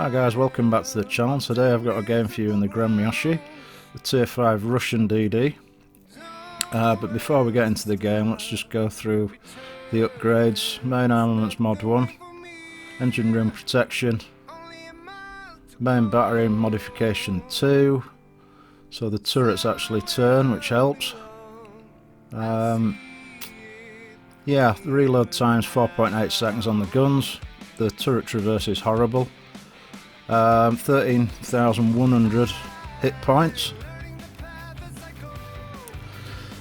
Hi guys, welcome back to the channel. Today I've got a game for you in the Gremyashchy, the tier 5 Russian DD. But before we get into the game, let's just go through the upgrades. Main armaments mod 1, engine room protection, main battery modification 2, so the turrets actually turn, which helps. Yeah, the reload time's 4.8 seconds on the guns. The turret traverse is horrible. 13,100 hit points.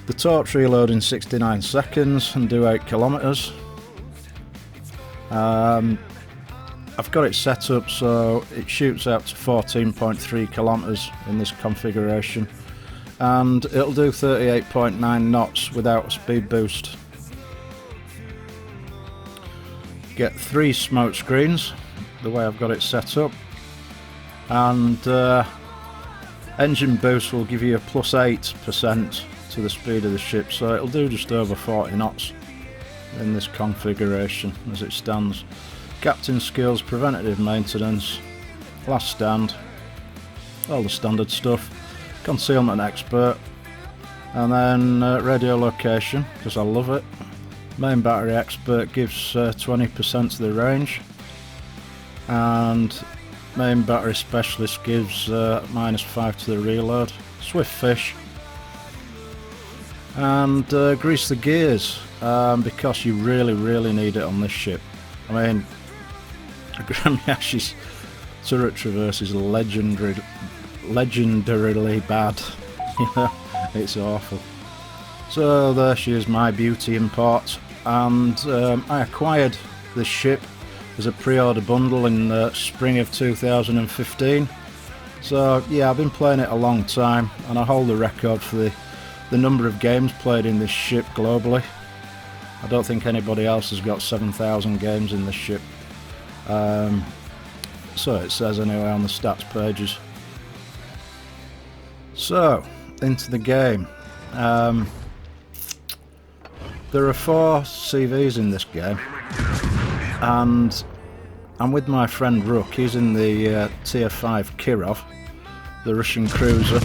The torch reload in 69 seconds and do 8 kilometers. I've got it set up so it shoots out to 14.3 kilometers in this configuration, and it'll do 38.9 knots without a speed boost. Get 3 smoke screens the way I've got it set up, and engine boost will give you a plus 8% to the speed of the ship, so it'll do just over 40 knots in this configuration as it stands. Captain skills, preventative maintenance, last stand, all the standard stuff, concealment expert, and then radio location, because I love it. Main battery expert gives 20% to the range, and main battery specialist gives -5 to the reload. Swift fish, and grease the gears, because you really need it on this ship. I mean, Gremyashchy's turret traverse is legendarily bad. You know, it's awful. So there she is, my beauty import, and I acquired this ship as a pre-order bundle in the spring of 2015. So yeah, I've been playing it a long time, and I hold the record for the number of games played in this ship globally. I don't think anybody else has got 7,000 games in this ship. So it says anyway on the stats pages. So, into the game. There are 4 CVs in this game, and I'm with my friend Rook. He's in the tier 5 Kirov, the Russian cruiser.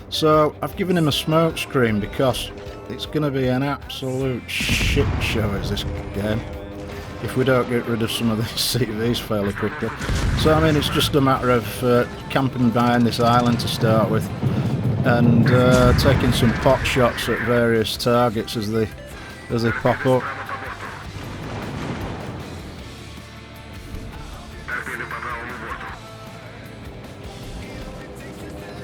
So I've given him a smoke screen because it's going to be an absolute shit show as this game if we don't get rid of some of these CVs fairly quickly. So I mean, it's just a matter of camping behind this island to start with, and taking some pot shots at various targets as they pop up.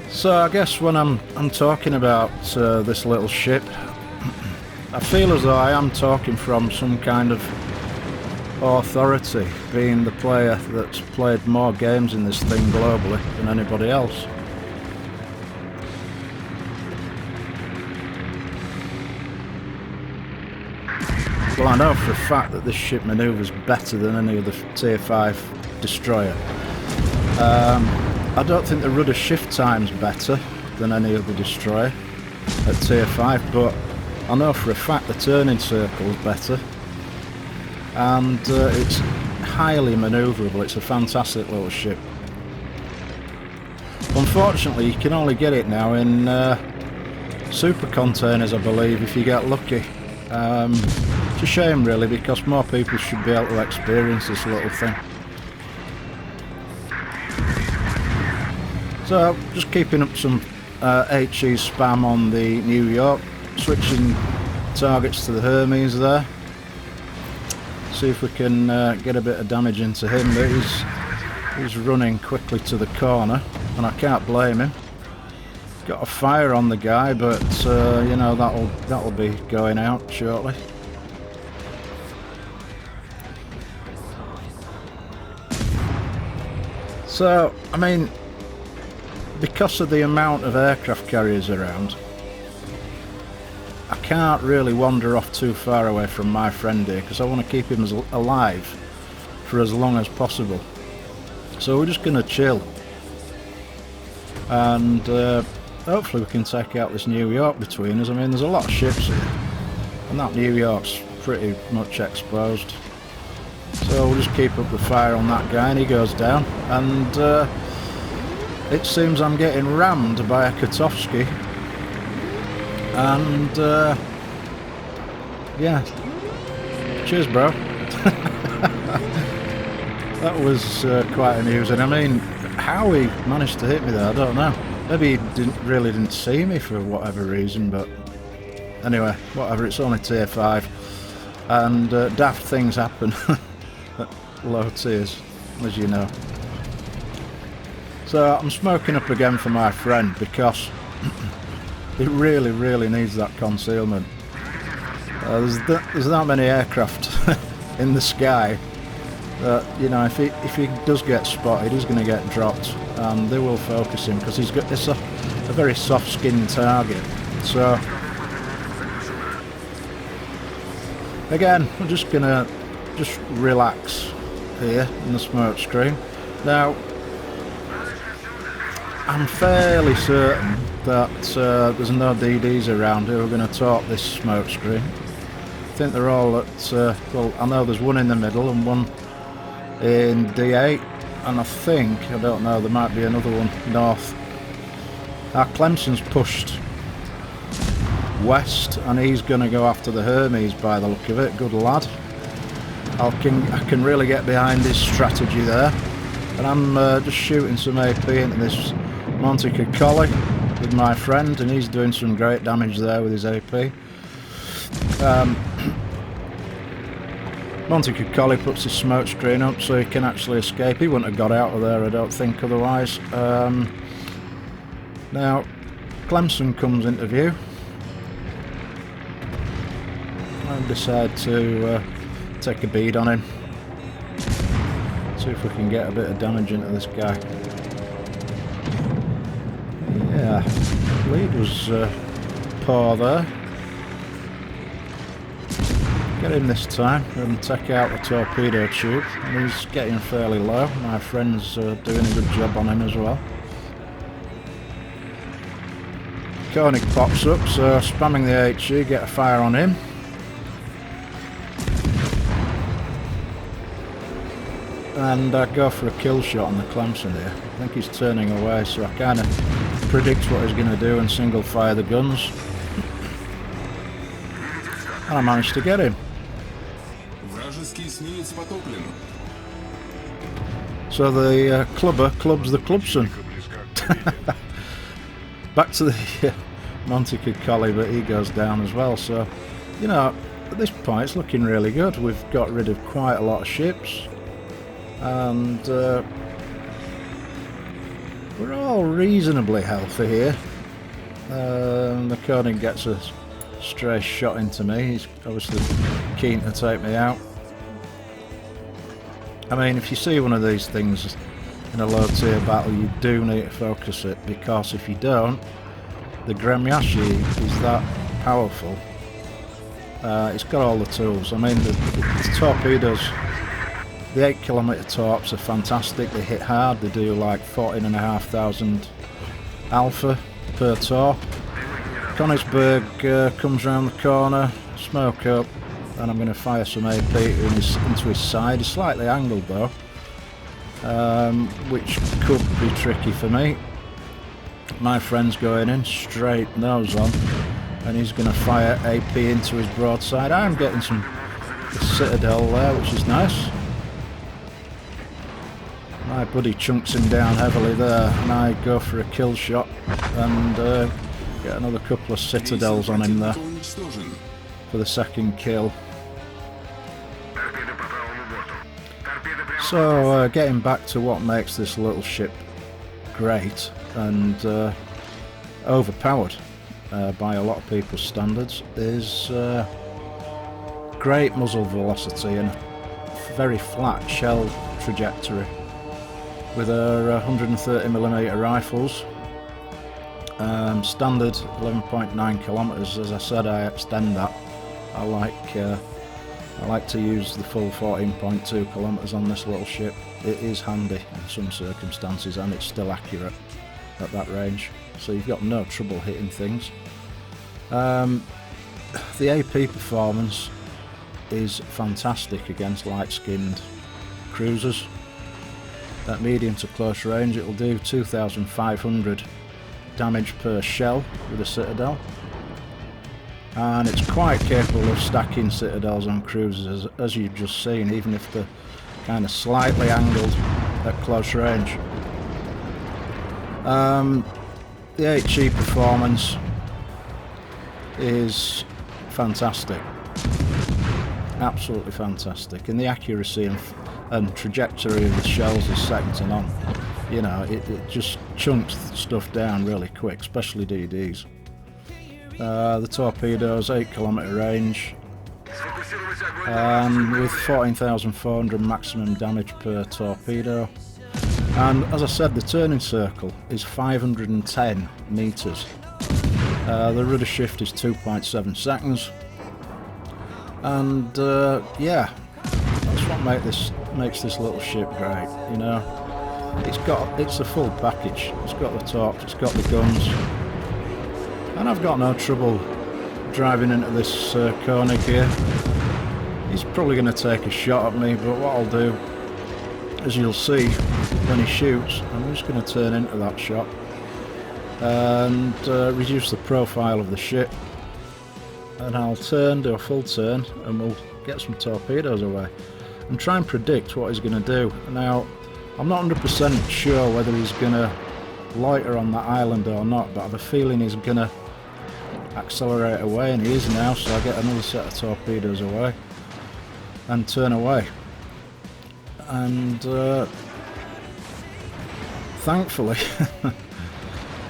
So I guess when I'm talking about this little ship, I feel as though I am talking from some kind of authority, being the player that's played more games in this thing globally than anybody else. Well, I know for a fact that this ship manoeuvres better than any other tier 5 destroyer. I don't think the rudder shift time's better than any other destroyer at tier 5, but I know for a fact the turning circle's better, and it's highly manoeuvrable. It's a fantastic little ship. Unfortunately, you can only get it now in super containers, I believe, if you get lucky. It's a shame really, because more people should be able to experience this little thing. So just keeping up some HE spam on the New York, switching targets to the Hermes there. See if we can get a bit of damage into him, but he's running quickly to the corner, and I can't blame him. Got a fire on the guy, but you know, that'll be going out shortly. So I mean, because of the amount of aircraft carriers around, I can't really wander off too far away from my friend here, because I want to keep him alive for as long as possible. So we're just going to chill, and hopefully we can take out this New York between us. I mean, there's a lot of ships here, and that New York's pretty much exposed. So we'll just keep up the fire on that guy, and he goes down. And it seems I'm getting rammed by a Katovsky. And yeah, cheers, bro. That was quite amusing. I mean, how he managed to hit me there, I don't know. Maybe he really didn't see me for whatever reason, but anyway, whatever, it's only tier 5. And daft things happen at low tiers, as you know. So I'm smoking up again for my friend because it really, really needs that concealment. There's that many aircraft in the sky that, you know, if he does get spotted, he's going to get dropped, and they will focus him because it's a very soft-skinned target. So again, I'm just gonna relax here in the smoke screen. Now, I'm fairly certain that there's no DDs around who are going to talk this smoke screen. I think they're all at, well, I know there's one in the middle and one in D8, and I don't know, there might be another one north. Our Clemson's pushed west, and he's going to go after the Hermes by the look of it. Good lad. I can really get behind his strategy there. And I'm just shooting some AP into this Monte Collie with my friend, and he's doing some great damage there with his AP. Monte Collie puts his smoke screen up so he can actually escape. He wouldn't have got out of there, I don't think, otherwise. Now, Clemson comes into view. I decide to take a bead on him. See if we can get a bit of damage into this guy. Yeah, lead was poor there. Get him this time and take out the torpedo tube. And he's getting fairly low. My friend's doing a good job on him as well. Koenig pops up, so spamming the HE, get a fire on him. And I go for a kill shot on the Clemson here. I think he's turning away, so I kind of predict what he's going to do and single fire the guns. And I managed to get him. So the clubber clubs the Clubson. Back to the Monte Collie, but he goes down as well. So, you know, at this point it's looking really good. We've got rid of quite a lot of ships. And we're all reasonably healthy here. The Koenig gets a stray shot into me. He's obviously keen to take me out. I mean, if you see one of these things in a low tier battle, you do need to focus it, because if you don't, the Gremyashchy is that powerful. It's got all the tools. I mean, the torpedoes, the 8km torps are fantastic. They hit hard. They do like 14,500 alpha per torp. Königsberg comes round the corner, smoke up, and I'm going to fire some AP into his side. He's slightly angled though, which could be tricky for me. My friend's going in straight nose on, and he's going to fire AP into his broadside. I'm getting some citadel there, which is nice. My buddy chunks him down heavily there, and I go for a kill shot and get another couple of citadels on him there for the second kill. So getting back to what makes this little ship great and overpowered by a lot of people's standards is great muzzle velocity and a very flat shell trajectory. With our 130mm rifles, standard 11.9 kilometers. As I said, I extend that. I like to use the full 14.2 kilometers on this little ship. It is handy in some circumstances, and it's still accurate at that range, so you've got no trouble hitting things. The AP performance is fantastic against light-skinned cruisers. At medium to close range, it will do 2,500 damage per shell with a citadel, and it's quite capable of stacking citadels on cruisers, as you've just seen, even if they're kind of slightly angled at close range. The HE performance is fantastic, absolutely fantastic, and the accuracy and trajectory of the shells is second to none. You know, it just chunks stuff down really quick, especially DDs. The torpedoes, 8 kilometer range, with 14,400 maximum damage per torpedo. And as I said, the turning circle is 510 meters. The rudder shift is 2.7 seconds. And yeah, that's what makes this little ship great. You know, it's a full package. It's got the torps, it's got the guns, and I've got no trouble driving into this Koenig here. He's probably going to take a shot at me, but what I'll do, as you'll see when he shoots, I'm just going to turn into that shot and reduce the profile of the ship, and I'll do a full turn, and we'll get some torpedoes away and try and predict what he's going to do. Now, I'm not 100% sure whether he's going to loiter on that island or not, but I have a feeling he's going to accelerate away, and he is now, so I get another set of torpedoes away and turn away. And thankfully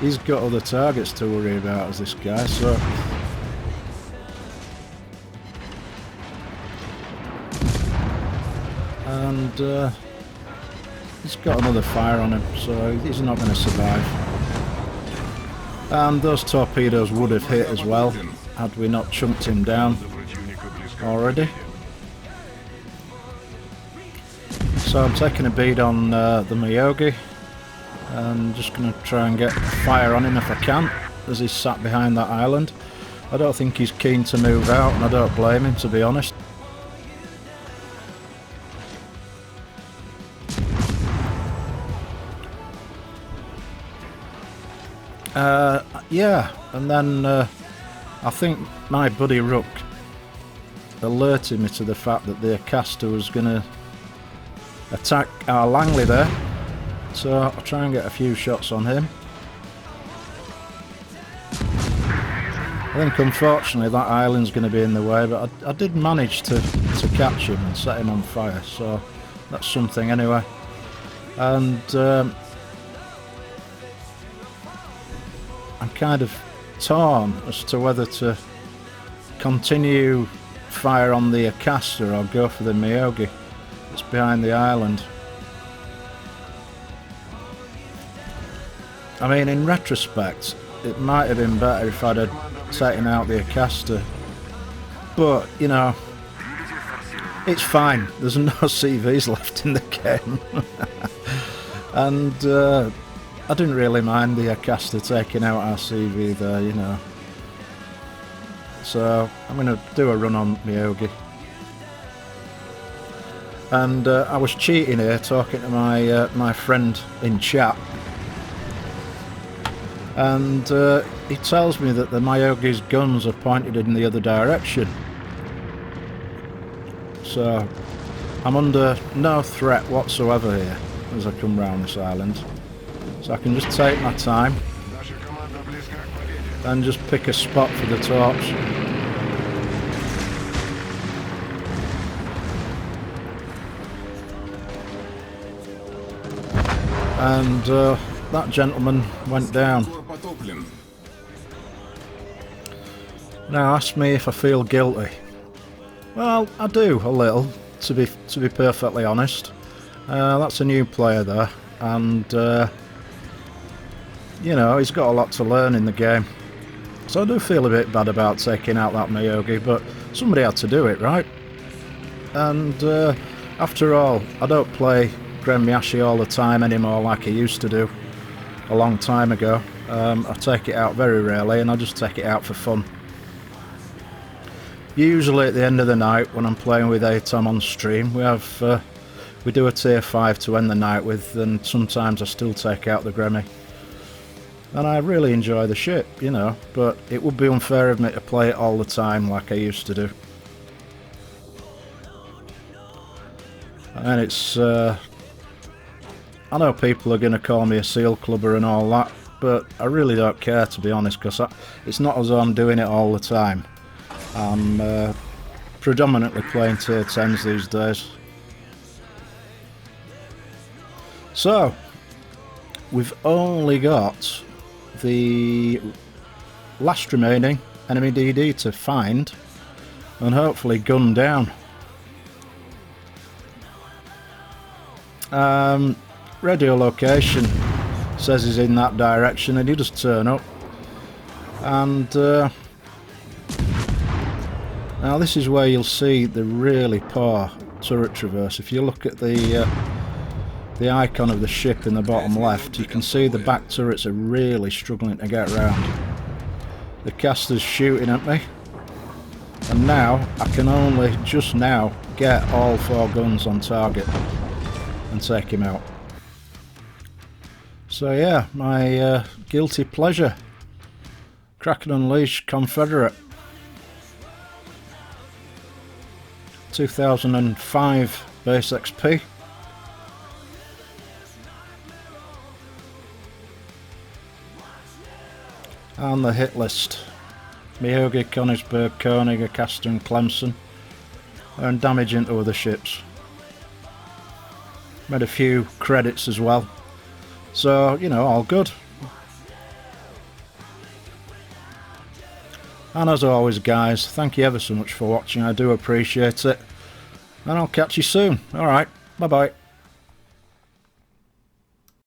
he's got other targets to worry about as this guy, so and he's got another fire on him, so he's not going to survive. And those torpedoes would have hit as well had we not chunked him down already. So I'm taking a bead on the Miyogi, and just going to try and get fire on him if I can, as he's sat behind that island. I don't think he's keen to move out, and I don't blame him, to be honest. Yeah, and then I think my buddy Rook alerted me to the fact that the Acasta was going to attack our Langley there, so I'll try and get a few shots on him. I think unfortunately that island's going to be in the way, but I did manage to catch him and set him on fire, so that's something anyway. And I'm kind of torn as to whether to continue fire on the Acasta or go for the Miyogi. It's behind the island. I mean, in retrospect, it might have been better if I'd have taken out the Acasta, but you know, it's fine. There's no CVs left in the game. And I didn't really mind the Acasta taking out our CV there, you know. So I'm going to do a run on Miyogi. And I was cheating here, talking to my friend in chat, and he tells me that the Miyogi's guns are pointed in the other direction. So I'm under no threat whatsoever here as I come round this island. So I can just take my time and just pick a spot for the torch. And that gentleman went down. Now ask me if I feel guilty. Well, I do a little, to be perfectly honest. That's a new player there, and you know, he's got a lot to learn in the game. So I do feel a bit bad about taking out that Miyogi, but somebody had to do it, right? And after all, I don't play Gremyashchy all the time anymore like I used to do a long time ago. I take it out very rarely, and I just take it out for fun. Usually at the end of the night when I'm playing with Atom on stream, we have we do a tier 5 to end the night with, and sometimes I still take out the Gremy. And I really enjoy the ship, you know, but it would be unfair of me to play it all the time like I used to do. And it's, I know people are going to call me a seal clubber and all that, but I really don't care, to be honest, because it's not as though I'm doing it all the time. I'm predominantly playing tier 10s these days. So, we've only got the last remaining enemy DD to find and hopefully gun down. Radio location says he's in that direction, and he just turn up. And now this is where you'll see the really poor turret traverse. If you look at the icon of the ship in the bottom left, you can see the back turrets are really struggling to get round. The caster's shooting at me, and now I can only just now get all 4 guns on target and take him out. So yeah, my guilty pleasure. Kraken Unleashed Confederate. 2005 base XP. And the hit list: Miogi, Königsberg, Koenig, Acaster and Clemson. And damage into other ships. Made a few credits as well. So, you know, all good. And as always, guys, thank you ever so much for watching. I do appreciate it. And I'll catch you soon. Alright, bye bye.